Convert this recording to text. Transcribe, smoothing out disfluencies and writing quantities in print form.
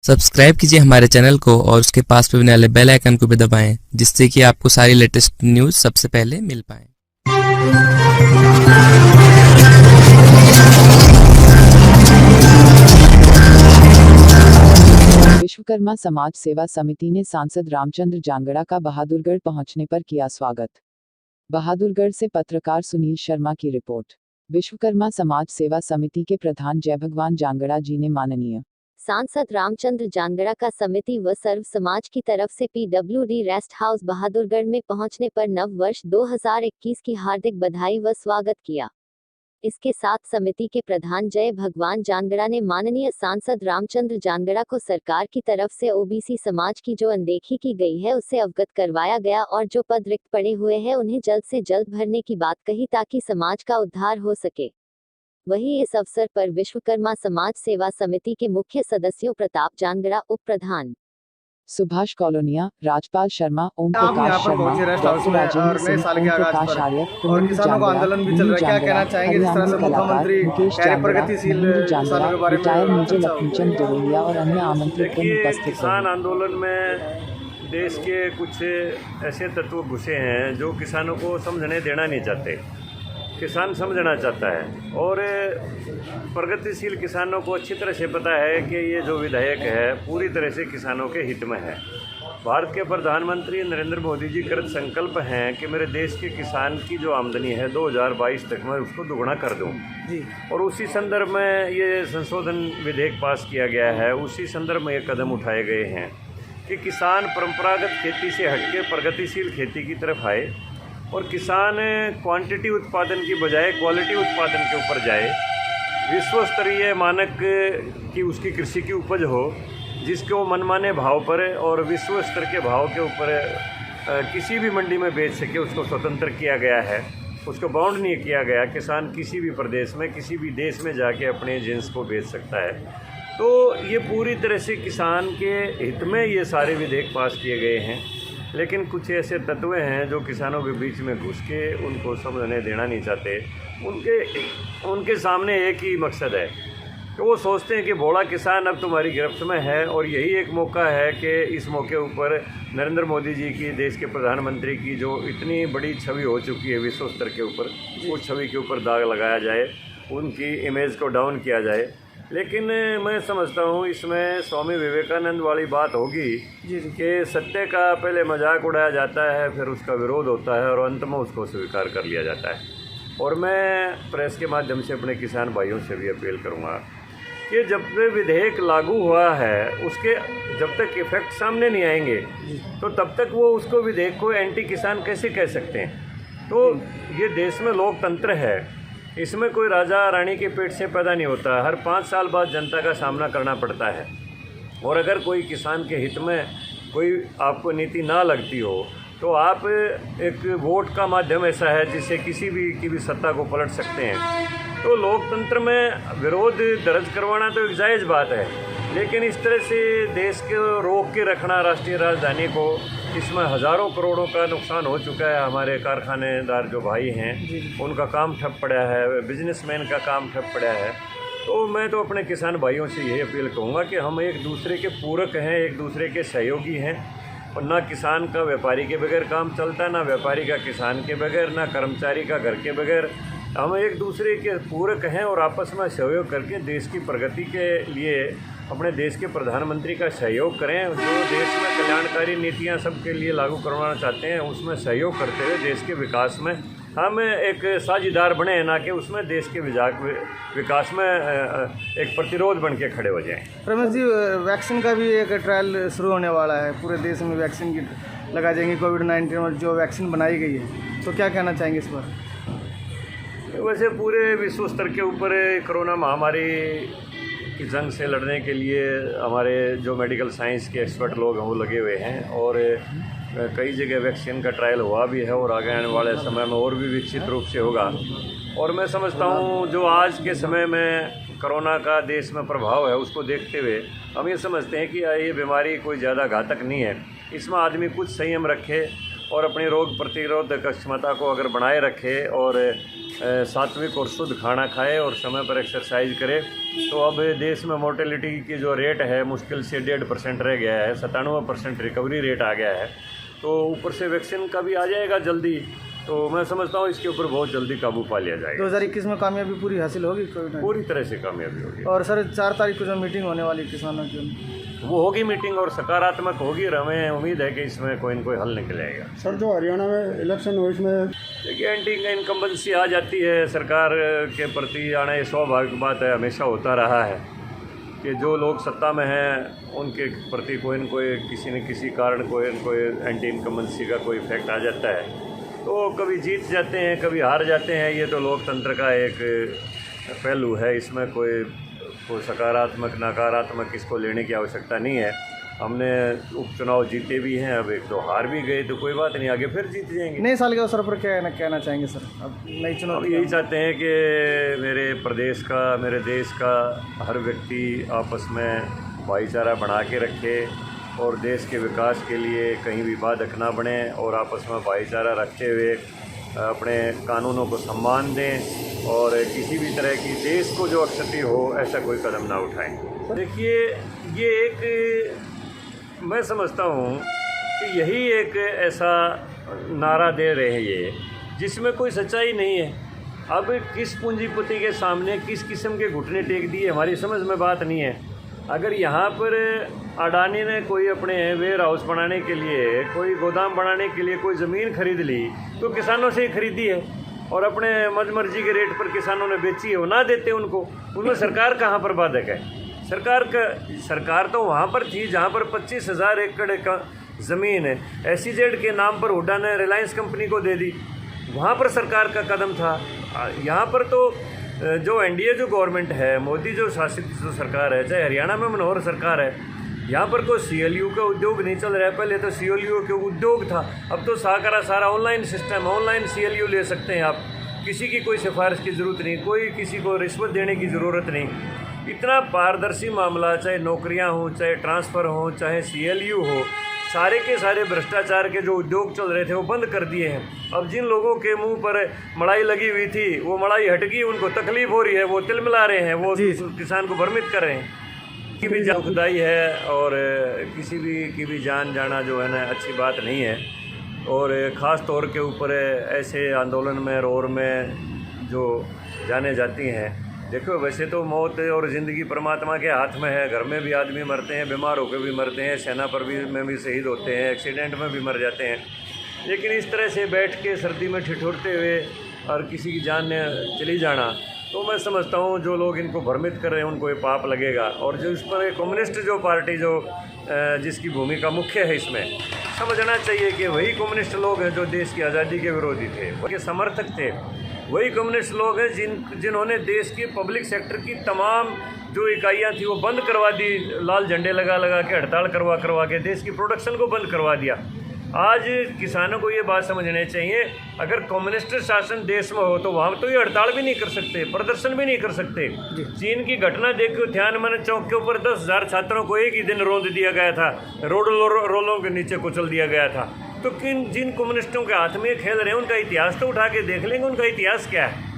Subscribe कीजिए हमारे channel को और उसके पास में बनने वाले बेल आइकन को भी दबाएं, जिससे कि आपको सारी लेटेस्ट न्यूज़ सबसे पहले मिल पाए। विश्वकर्मा समाज सेवा समिति ने सांसद रामचंद्र जांगड़ा का बहादुरगढ़ पहुंचने पर किया स्वागत। बहादुरगढ़ से पत्रकार सुनील शर्मा की रिपोर्ट। विश्वकर्मा समाज सेवा समिति के प्रधान जयभगवान जांगड़ा जी ने माननीय सांसद रामचंद्र जांगड़ा का समिति व सर्व समाज की तरफ से PWD रेस्ट हाउस बहादुरगढ़ में पहुंचने पर नव वर्ष 2021 की हार्दिक बधाई व स्वागत किया। इसके साथ समिति के प्रधान जय भगवान जांगड़ा ने माननीय सांसद रामचंद्र जांगड़ा को सरकार की तरफ से ओबीसी समाज की जो अनदेखी की गई है उससे अवगत करवाया गया और जो पद रिक्त पड़े हुए हैं उन्हें जल्द से जल्द भरने की बात कही ताकि समाज का उद्धार हो सके। वहीं इस अवसर पर विश्वकर्मा समाज सेवा समिति के मुख्य सदस्यों प्रताप जांगड़ा, उप प्रधान सुभाष कॉलोनिया, राजपाल शर्मा, ओम प्रकाश शर्मा, डॉक्टर राजेंद्र सिंह, ओम प्रकाश आर्य, और किसानों का आंदोलन भी चल रहा है, क्या कहना चाहेंगे जिस तरह से मुख्यमंत्री प्रगतिशील किसानों के बारे में रिटायर मेजर लक्ष्मीचंद देवलिया और अन्य आमंत्रित उपस्थित किसान आंदोलन में देश के कुछ ऐसे तत्व घुसे हैं जो किसानों को समझने देना नहीं चाहते। किसान समझना चाहता है और प्रगतिशील किसानों को अच्छी तरह से पता है कि ये जो विधेयक है पूरी तरह से किसानों के हित में है। भारत के प्रधानमंत्री नरेंद्र मोदी जी कृत संकल्प हैं कि मेरे देश के किसान की जो आमदनी है 2022 तक मैं उसको दुगना कर दूं और उसी संदर्भ में ये संशोधन विधेयक पास किया गया है। उसी संदर्भ में ये कदम उठाए गए हैं कि किसान परंपरागत खेती से हटके प्रगतिशील खेती की तरफ आए और किसान क्वांटिटी उत्पादन की बजाय क्वालिटी उत्पादन के ऊपर जाए। विश्व स्तरीय मानक की उसकी कृषि की उपज हो जिसको मनमाने भाव पर और विश्व स्तर के भाव के ऊपर किसी भी मंडी में बेच सके, उसको स्वतंत्र किया गया है, उसको बाउंड नहीं किया गया। किसान किसी भी प्रदेश में किसी भी देश में जाके अपने जिन्स को बेच सकता है। तो ये पूरी तरह से किसान के हित में ये सारे विधेयक पास किए गए हैं। लेकिन कुछ ऐसे तत्व हैं जो किसानों के बीच में घुस के उनको समझने देना नहीं चाहते। उनके सामने एक ही मकसद है कि वो सोचते हैं कि भोला किसान अब तुम्हारी गिरफ्त में है और यही एक मौका है कि इस मौके ऊपर नरेंद्र मोदी जी की, देश के प्रधानमंत्री की जो इतनी बड़ी छवि हो चुकी है विश्व स्तर के ऊपर, उस छवि के ऊपर दाग लगाया जाए, उनकी इमेज को डाउन किया जाए। लेकिन मैं समझता हूँ इसमें स्वामी विवेकानंद वाली बात होगी कि सत्य का पहले मजाक उड़ाया जाता है, फिर उसका विरोध होता है और अंत में उसको स्वीकार कर लिया जाता है। और मैं प्रेस के माध्यम से अपने किसान भाइयों से भी अपील करूँगा कि जब तक विधेयक लागू हुआ है उसके जब तक इफ़ेक्ट सामने नहीं आएंगे तो तब तक वो उसको विधेयक को एंटी किसान कैसे कह सकते हैं। तो ये देश में लोकतंत्र है, इसमें कोई राजा रानी के पेट से पैदा नहीं होता। हर 5 साल बाद जनता का सामना करना पड़ता है और अगर कोई किसान के हित में कोई आपको नीति ना लगती हो तो आप एक वोट का माध्यम ऐसा है जिससे किसी भी की भी सत्ता को पलट सकते हैं। तो लोकतंत्र में विरोध दर्ज करवाना तो एक जायज़ बात है, लेकिन इस तरह से देश को रोक के रखना राष्ट्रीय राजधानी को, इसमें हज़ारों करोड़ों का नुकसान हो चुका है। हमारे कारखानेदार जो भाई हैं उनका काम ठप पड़ा है, बिजनेसमैन का काम ठप पड़ा है। तो मैं तो अपने किसान भाइयों से यही अपील करूँगा कि हम एक दूसरे के पूरक हैं, एक दूसरे के सहयोगी हैं और ना किसान का व्यापारी के बगैर काम चलता, ना व्यापारी का किसान के बगैर, ना कर्मचारी का घर के बगैर। हम एक दूसरे के पूरक हैं और आपस में सहयोग करके देश की प्रगति के लिए अपने देश के प्रधानमंत्री का सहयोग करें। जो देश में कल्याणकारी नीतियां सबके लिए लागू करवाना चाहते हैं उसमें सहयोग करते हुए देश के विकास में हम एक साझीदार बने, ना कि उसमें देश के विकास में एक प्रतिरोध बन के खड़े हो जाएं। रमेश जी, वैक्सीन का भी एक ट्रायल शुरू होने वाला है, पूरे देश में वैक्सीन की लगा जाएंगी कोविड-19 में जो वैक्सीन बनाई गई है, तो क्या कहना चाहेंगे इस पर? वैसे पूरे विश्व स्तर के ऊपर कोरोना महामारी की जंग से लड़ने के लिए हमारे जो मेडिकल साइंस के एक्सपर्ट लोग हैं वो लगे हुए हैं और कई जगह वैक्सीन का ट्रायल हुआ भी है और आगे आने वाले समय में और भी विकसित रूप से होगा। और मैं समझता हूँ जो आज के समय में कोरोना का देश में प्रभाव है उसको देखते हुए हम ये समझते हैं कि ये बीमारी कोई ज़्यादा घातक नहीं है। इसमें आदमी कुछ संयम रखे और अपनी रोग प्रतिरोधक क्षमता को अगर बनाए रखे और सात्विक और शुद्ध खाना खाए और समय पर एक्सरसाइज करे, तो अब देश में मोर्टेलिटी की जो रेट है मुश्किल से 1.5% रह गया है, 97% रिकवरी रेट आ गया है। तो ऊपर से वैक्सीन का भी आ जाएगा जल्दी, तो मैं समझता हूँ इसके ऊपर बहुत जल्दी काबू पा लिया जाएगा। 2021 में कामयाबी पूरी हासिल होगी पूरी तरह से कामयाबी होगी। और सर 4 तारीख को जो मीटिंग होने वाली किसानों की, वो होगी मीटिंग और सकारात्मक होगी और हमें उम्मीद है कि इसमें कोई न कोई हल निकलेगा। सर जो हरियाणा में इलेक्शन हो इसमें देखिए एंटी इनकम्बेंसी आ जाती है सरकार के प्रति, आना ये स्वाभाविक बात है, हमेशा होता रहा है कि जो लोग सत्ता में हैं उनके प्रति कोई न कोई किसी न किसी कारण कोई न कोई एंटी इनकम्बेंसी का कोई इफेक्ट आ जाता है। तो कभी जीत जाते हैं कभी हार जाते हैं, ये तो लोकतंत्र का एक पहलू है, इसमें कोई सकारात्मक नकारात्मक इसको लेने की आवश्यकता नहीं है। हमने उपचुनाव जीते भी हैं, अब 1-2 हार भी गए तो कोई बात नहीं, आगे फिर जीत जाएंगे। नए साल के अवसर पर क्या कहना चाहेंगे सर? अब नई हम चुनौती यही चाहते हैं कि मेरे प्रदेश का, मेरे देश का हर व्यक्ति आपस में भाईचारा बना के रखे और देश के विकास के लिए कहीं भी बाधक ना बने और आपस में भाईचारा रखते हुए अपने कानूनों को सम्मान दें और किसी भी तरह की देश को जो क्षति हो ऐसा कोई कदम ना उठाएं। देखिए ये एक मैं समझता हूँ कि यही एक ऐसा नारा दे रहे हैं ये जिसमें कोई सच्चाई नहीं है। अब किस पूंजीपति के सामने किस किस्म के घुटने टेक दिए हमारी समझ में बात नहीं है। अगर यहाँ पर अडानी ने कोई अपने वेयर हाउस बनाने के लिए, कोई गोदाम बनाने के लिए कोई ज़मीन खरीद ली तो किसानों से ही खरीदी है और अपने मर्जी के रेट पर किसानों ने बेची है, वो ना देते उनको, उनमें सरकार कहाँ पर बाधक है? सरकार तो वहाँ पर थी जहाँ पर 25,000 एकड़ का ज़मीन है SEZ के नाम पर हुड्डा ने रिलायंस कंपनी को दे दी, वहाँ पर सरकार का कदम था। यहाँ पर तो जो NDA जो गवर्नमेंट है, मोदी जो शासित जो सरकार है, चाहे हरियाणा में मनोहर सरकार है, यहाँ पर कोई CLU का उद्योग नहीं चल रहा है। पहले तो CLU का उद्योग था, अब तो सारा ऑनलाइन सिस्टम, ऑनलाइन CLU ले सकते हैं आप, किसी की कोई सिफारिश की ज़रूरत नहीं, कोई किसी को रिश्वत देने की ज़रूरत नहीं। इतना पारदर्शी मामला, चाहे नौकरियाँ हों, चाहे ट्रांसफ़र हों, चाहे CLU हो, सारे के सारे भ्रष्टाचार के जो उद्योग चल रहे थे वो बंद कर दिए हैं। अब जिन लोगों के मुंह पर मड़ाई लगी हुई थी वो मड़ाई हट गई, उनको तकलीफ हो रही है, वो तिलमिला रहे हैं, वो किसान को भ्रमित कर रहे हैं। की भी दुखदाई है और किसी भी की भी जान जाना जो है ना अच्छी बात नहीं है। और ख़ास तौर के ऊपर ऐसे आंदोलन में रोर में जो जाने जाती हैं, देखो वैसे तो मौत और ज़िंदगी परमात्मा के हाथ में है। घर में भी आदमी मरते हैं, बीमार होकर भी मरते हैं, सेना पर भी में भी शहीद होते हैं, एक्सीडेंट में भी मर जाते हैं। लेकिन इस तरह से बैठ के सर्दी में ठिठुरते हुए और किसी की जान चली जाना, तो मैं समझता हूँ जो लोग इनको भ्रमित कर रहे हैं उनको ये पाप लगेगा। और जो इस पर कम्युनिस्ट जो पार्टी जो जिसकी भूमिका मुख्य है, इसमें समझना चाहिए कि वही कम्युनिस्ट लोग हैं जो देश की आज़ादी के विरोधी थे, उनके समर्थक थे। वही कम्युनिस्ट लोग हैं जिन्होंने देश की पब्लिक सेक्टर की तमाम जो इकाइयाँ थी वो बंद करवा दी, लाल झंडे लगा के, हड़ताल करवा के देश की प्रोडक्शन को बंद करवा दिया। आज किसानों को ये बात समझनी चाहिए, अगर कम्युनिस्ट शासन देश में हो तो वहाँ तो ये हड़ताल भी नहीं कर सकते, प्रदर्शन भी नहीं कर सकते। चीन की घटना देखो, तियानमन चौक के ऊपर 10,000 छात्रों को एक ही दिन रोंद दिया गया था, रोलों के नीचे कुचल दिया गया था। तो जिन कम्युनिस्टों के हाथ में खेल रहे हैं उनका इतिहास तो उठा के देख लेंगे, उनका इतिहास क्या है।